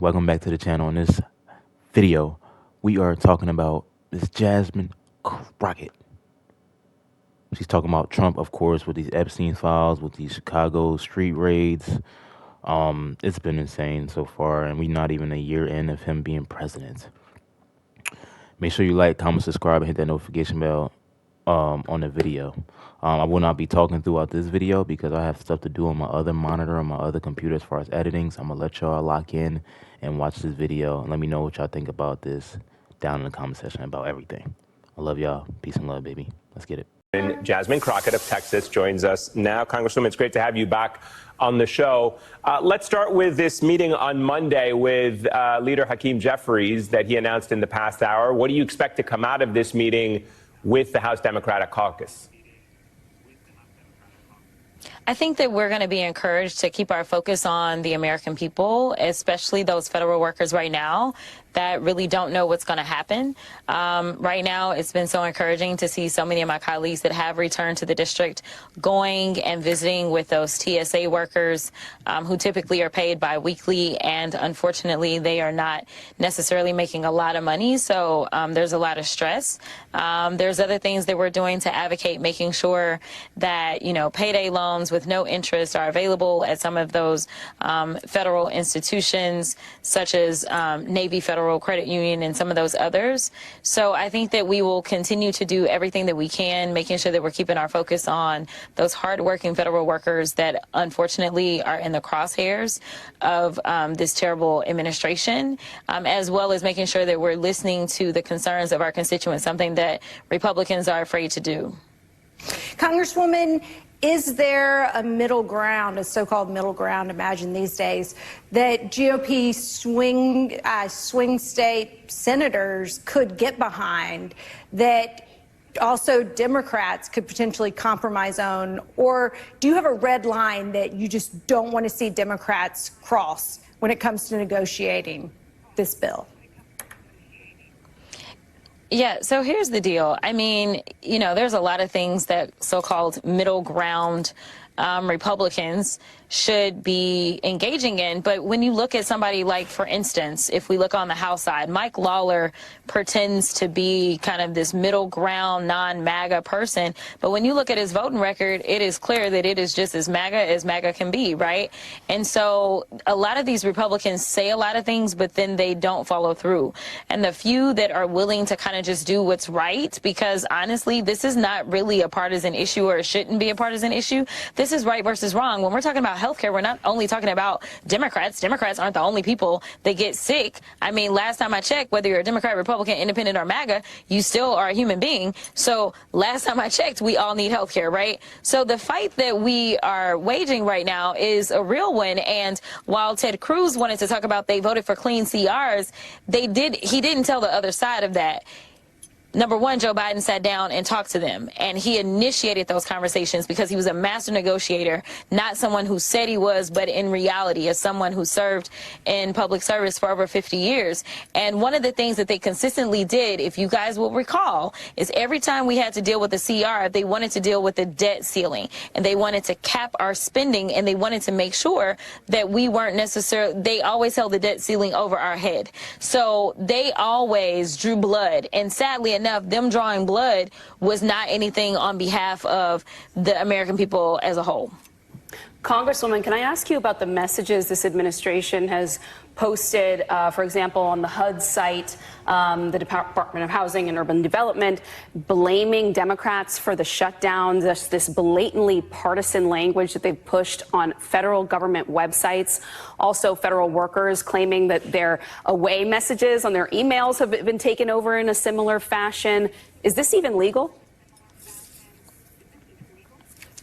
welcome back to the channel. In this video, we are talking about Miss Jasmine Crockett. She's talking about Trump, of course, with these Epstein files, with these Chicago street raids. It's been insane so far, and we're not even a year in of him being president. Make sure you like, comment, subscribe, and hit that notification bell on the video. I will not be talking throughout this video because I have stuff to do on my other monitor, on my other computer as far as editing. So I'm going to let y'all lock in and watch this video. And let me know what y'all think about this down in the comment section about everything. I love y'all. Peace and love, baby. Let's get it. And Jasmine Crockett of Texas joins us now. Congresswoman, it's great to have you back on the show. Let's start with this meeting on Monday with Leader Hakeem Jeffries that he announced in the past hour. What do you expect to come out of this meeting with the House Democratic Caucus? I think that we're going to be encouraged to keep our focus on the American people, especially those federal workers right now that really don't know what's going to happen. Right now, it's been so encouraging to see so many of my colleagues that have returned to the district going and visiting with those TSA workers who typically are paid biweekly, and unfortunately, they are not necessarily making a lot of money, so there's a lot of stress. There's other things that we're doing to advocate, making sure that, you know, payday loans with no interest are available at some of those federal institutions, such as Navy Federal Credit Union and some of those others. So I think that we will continue to do everything that we can, making sure that we're keeping our focus on those hardworking federal workers that unfortunately are in the crosshairs of this terrible administration, as well as making sure that we're listening to the concerns of our constituents, something that Republicans are afraid to do. Congresswoman, is there a middle ground, a so-called middle ground, imagine these days, that GOP swing state senators could get behind, that also Democrats could potentially compromise on? Or do you have a red line that you just don't want to see Democrats cross when it comes to negotiating this bill? Yeah, so here's the deal. I mean, you know, there's a lot of things that so-called middle ground Republicans should be engaging in. But when you look at somebody like, for instance, if we look on the House side, Mike Lawler pretends to be kind of this middle ground, non-MAGA person. But when you look at his voting record, it is clear that it is just as MAGA can be, right? And so a lot of these Republicans say a lot of things, but then they don't follow through. And the few that are willing to kind of just do what's right, because honestly, this is not really a partisan issue, or it shouldn't be a partisan issue. This is right versus wrong. When we're talking about healthcare, we're not only talking about Democrats. Democrats aren't the only people that get sick. I mean, last time I checked, whether you're a Democrat, Republican, Independent, or MAGA, you still are a human being. So last time I checked, we all need healthcare, right? So the fight that we are waging right now is a real one. And while Ted Cruz wanted to talk about they voted for clean CRs, he didn't tell the other side of that. Number one, Joe Biden sat down and talked to them, and he initiated those conversations because he was a master negotiator, not someone who said he was, but in reality, as someone who served in public service for over 50 years. And one of the things that they consistently did, if you guys will recall, is every time we had to deal with the CR, they wanted to deal with the debt ceiling, and they wanted to cap our spending, and they wanted to make sure that we weren't necessarily, they always held the debt ceiling over our head. So they always drew blood, and sadly enough, them drawing blood was not anything on behalf of the American people as a whole. Congresswoman, can I ask you about the messages this administration has posted, for example, on the HUD site, the Department of Housing and Urban Development, blaming Democrats for the shutdown, this blatantly partisan language that they've pushed on federal government websites. Also, federal workers claiming that their away messages on their emails have been taken over in a similar fashion. Is this even legal?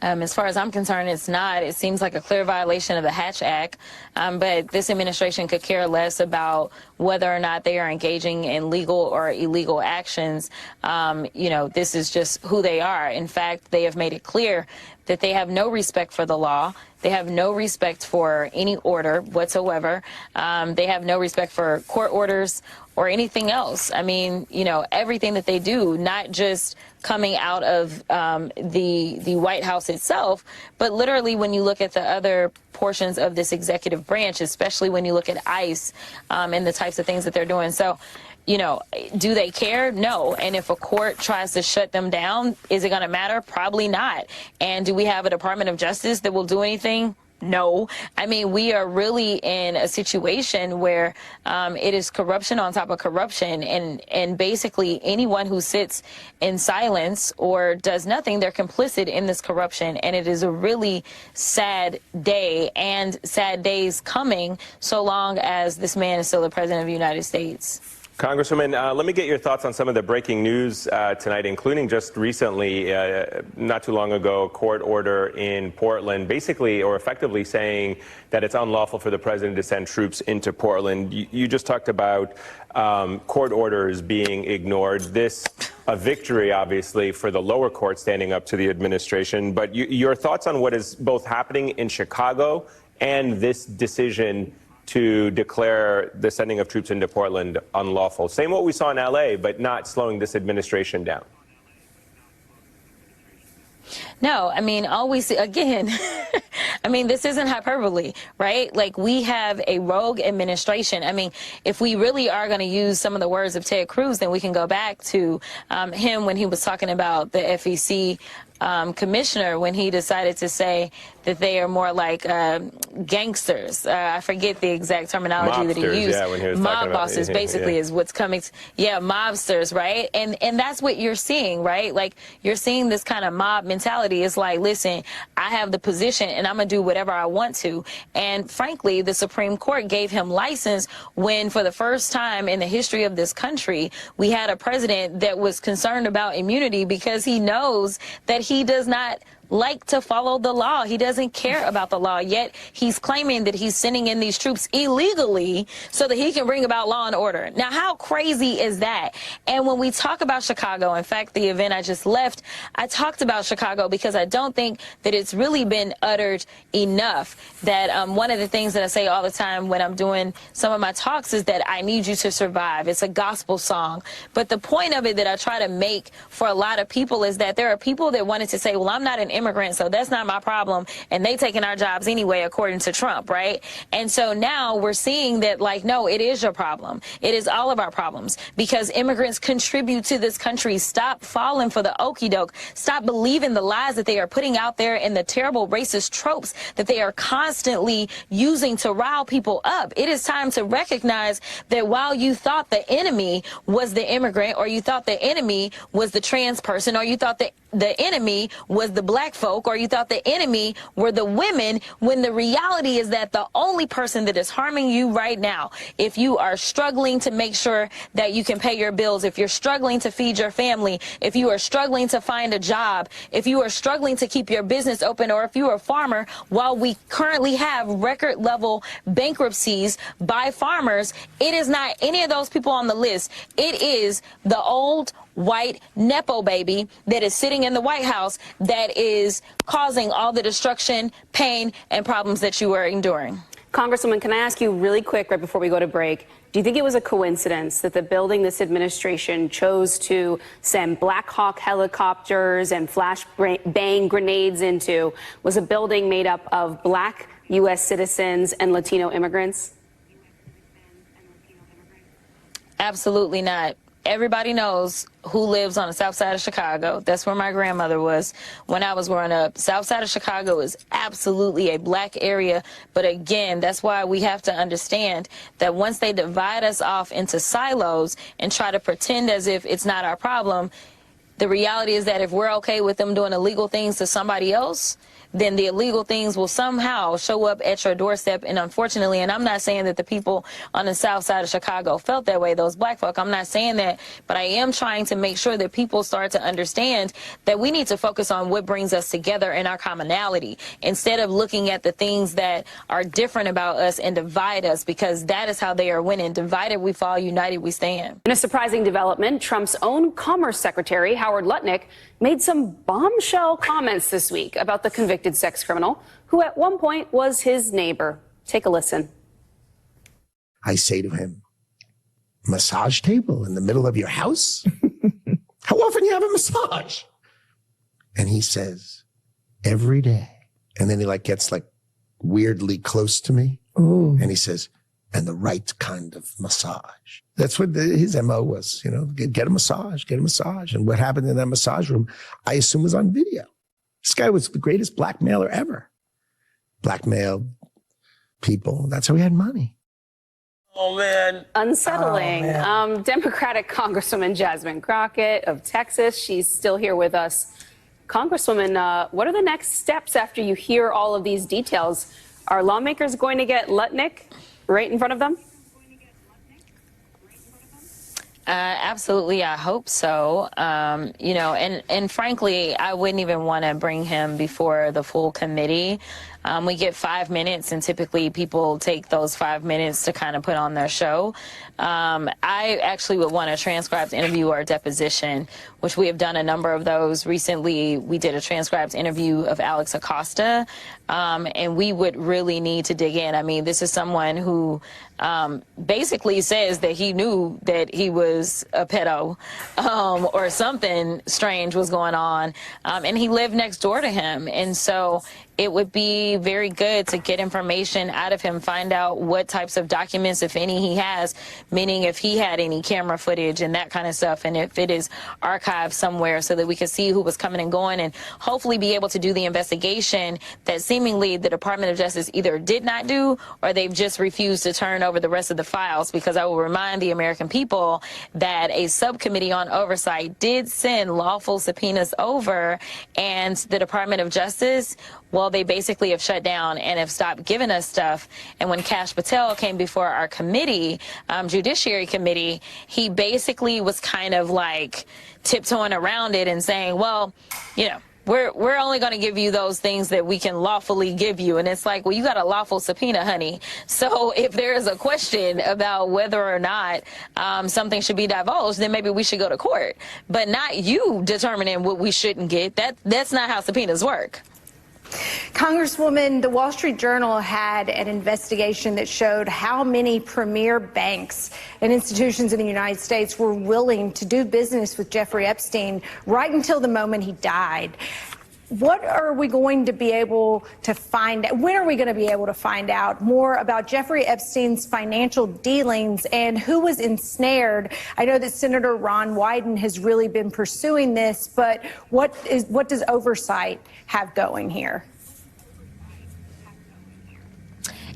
As far as I'm concerned, it's not. It seems like a clear violation of the Hatch Act, but this administration could care less about whether or not they are engaging in legal or illegal actions. You know, this is just who they are. In fact, they have made it clear that they have no respect for the law. They have no respect for any order whatsoever. They have no respect for court orders or anything else. I mean, you know, everything that they do, not just coming out of the White House itself, but literally when you look at the other portions of this executive branch, especially when you look at ICE and the types of things that they're doing. So, you know, do they care? No. And if a court tries to shut them down, is it going to matter? Probably not. And do we have a Department of Justice that will do anything? No. I mean, we are really in a situation where it is corruption on top of corruption. And basically anyone who sits in silence or does nothing, they're complicit in this corruption. And it is a really sad day and sad days coming so long as this man is still the president of the United States. Congresswoman, let me get your thoughts on some of the breaking news tonight, including just recently, not too long ago, a court order in Portland, basically or effectively saying that it's unlawful for the president to send troops into Portland. You just talked about court orders being ignored. This a victory, obviously, for the lower court standing up to the administration. But your thoughts on what is both happening in Chicago and this decision to declare the sending of troops into Portland unlawful. Same what we saw in L.A., but not slowing this administration down. No, I mean, always, again, I mean, this isn't hyperbole, right? Like, we have a rogue administration. I mean, if we really are going to use some of the words of Ted Cruz, then we can go back to him when he was talking about the FEC commissioner, when he decided to say that they are more like gangsters. I forget the exact terminology that he used. Yeah, when he was mob talking about, bosses, basically, is what's coming. Yeah, mobsters, right? And that's what you're seeing, right? Like, you're seeing this kind of mob mentality. It's like, listen, I have the position and I'm going to do whatever I want to. And frankly, the Supreme Court gave him license when, for the first time in the history of this country, we had a president that was concerned about immunity because he knows that he does not like to follow the law. He doesn't care about the law, yet he's claiming that he's sending in these troops illegally so that he can bring about law and order. Now, how crazy is that? And when we talk about Chicago, in fact, the event I just left, I talked about Chicago because I don't think that it's really been uttered enough. That one of the things that I say all the time when I'm doing some of my talks is that I need you to survive. It's a gospel song. But the point of it that I try to make for a lot of people is that there are people that wanted to say, well, I'm not an immigrant, so that's not my problem, and they taking our jobs anyway, according to Trump, right? And so now we're seeing that, like, no, it is your problem. It is all of our problems because immigrants contribute to this country. Stop falling for the okie doke. Stop believing the lies that they are putting out there and the terrible racist tropes that they are constantly using to rile people up. It is time to recognize that while you thought the enemy was the immigrant, or you thought the enemy was the trans person, or you thought that the enemy was the black folk, or you thought the enemy were the women, when the reality is that the only person that is harming you right now, if you are struggling to make sure that you can pay your bills, if you're struggling to feed your family, if you are struggling to find a job, if you are struggling to keep your business open, or if you are a farmer, while we currently have record level bankruptcies by farmers, it is not any of those people on the list. It is the old white Nepo baby that is sitting in the White House that is causing all the destruction, pain, and problems that you are enduring. Congresswoman, can I ask you really quick right before we go to break, do you think it was a coincidence that the building this administration chose to send Black Hawk helicopters and flashbang grenades into was a building made up of black U.S. citizens and Latino immigrants? Absolutely not. Everybody knows who lives on the south side of Chicago. That's where my grandmother was when I was growing up. South side of Chicago is absolutely a black area. But again, that's why we have to understand that once they divide us off into silos and try to pretend as if it's not our problem, the reality is that if we're okay with them doing illegal things to somebody else, then the illegal things will somehow show up at your doorstep. And unfortunately, and I'm not saying that the people on the south side of Chicago felt that way, those black folk, I'm not saying that, but I am trying to make sure that people start to understand that we need to focus on what brings us together in our commonality instead of looking at the things that are different about us and divide us, because that is how they are winning. Divided we fall, united we stand. In a surprising development, Trump's own Commerce Secretary, Howard Lutnick, made some bombshell comments this week about the convicted sex criminal, who at one point was his neighbor. Take a listen. I say to him, massage table in the middle of your house? How often you have a massage? And he says, every day. And then he gets weirdly close to me. Ooh. And he says, and the right kind of massage. That's what his MO was, get a massage, get a massage. And what happened in that massage room, I assume was on video. This guy was the greatest blackmailer ever. Blackmailed people. That's how he had money. Oh, man. Unsettling. Oh, man. Democratic Congresswoman Jasmine Crockett of Texas. She's still here with us. Congresswoman, what are the next steps after you hear all of these details? Are lawmakers going to get Lutnick right in front of them? Absolutely, I hope so. And frankly, I wouldn't even want to bring him before the full committee. We get 5 minutes, and typically people take those 5 minutes to kind of put on their show. I actually would want a transcribed interview or a deposition, which we have done a number of those. Recently, we did a transcribed interview of Alex Acosta, and we would really need to dig in. I mean, this is someone who basically says that he knew that he was a pedo or something strange was going on, and he lived next door to him. And so it would be very good to get information out of him, find out what types of documents, if any, he has, meaning if he had any camera footage and that kind of stuff, and if it is archived somewhere so that we could see who was coming and going, and hopefully be able to do the investigation that seemingly the Department of Justice either did not do or they've just refused to turn over the rest of the files. Because I will remind the American people that a subcommittee on oversight did send lawful subpoenas over, and the Department of Justice, well, they basically have shut down and have stopped giving us stuff. And when Kash Patel came before our committee, Judiciary Committee, he basically was kind of tiptoeing around it and saying, well, we're only going to give you those things that we can lawfully give you. And it's well, you got a lawful subpoena, honey. So if there is a question about whether or not something should be divulged, then maybe we should go to court. But not you determining what we shouldn't get. That's not how subpoenas work. Congresswoman, the Wall Street Journal had an investigation that showed how many premier banks and institutions in the United States were willing to do business with Jeffrey Epstein right until the moment he died. What are we going to be able to find out? When are we going to be able to find out more about Jeffrey Epstein's financial dealings and who was ensnared? I know that Senator Ron Wyden has really been pursuing this, but what does oversight have going here?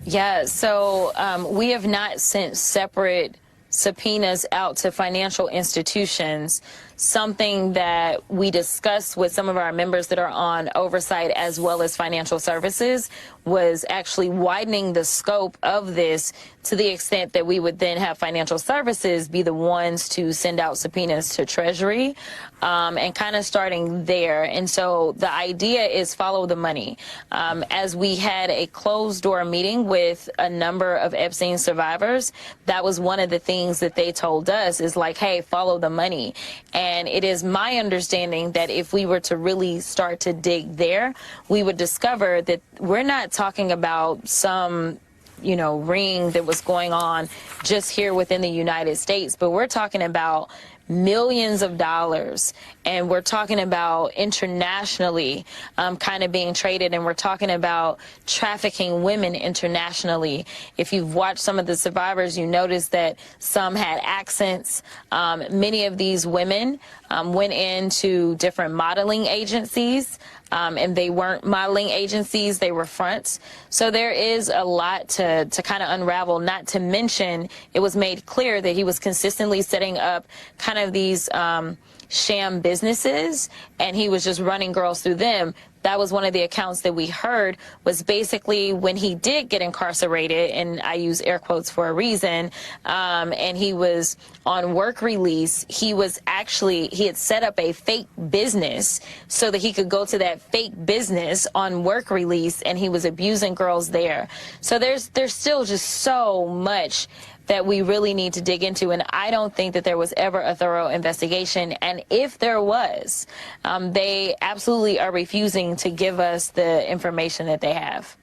Yeah, so we have not sent separate subpoenas out to financial institutions. Something that we discussed with some of our members that are on oversight as well as financial services was actually widening the scope of this to the extent that we would then have financial services be the ones to send out subpoenas to Treasury, and kind of starting there. And so the idea is follow the money. As we had a closed door meeting with a number of Epstein survivors, that was one of the things that they told us is hey, follow the money. And it is my understanding that if we were to really start to dig there, we would discover that we're not talking about some ring that was going on just here within the United States, but we're talking about millions of dollars, and we're talking about internationally kind of being traded, and we're talking about trafficking women internationally. If you've watched some of the survivors, you notice that some had accents. Many of these women went into different modeling agencies, and they weren't modeling agencies, they were fronts. So there is a lot to kind of unravel, not to mention it was made clear that he was consistently setting up kind one of these sham businesses, and he was just running girls through them. That was one of the accounts that we heard was basically when he did get incarcerated, and I use air quotes for a reason, and he was on work release. He had set up a fake business so that he could go to that fake business on work release, and he was abusing girls there. So there's still just so much that we really need to dig into, and I don't think that there was ever a thorough investigation. And if there was, they absolutely are refusing to give us the information that they have.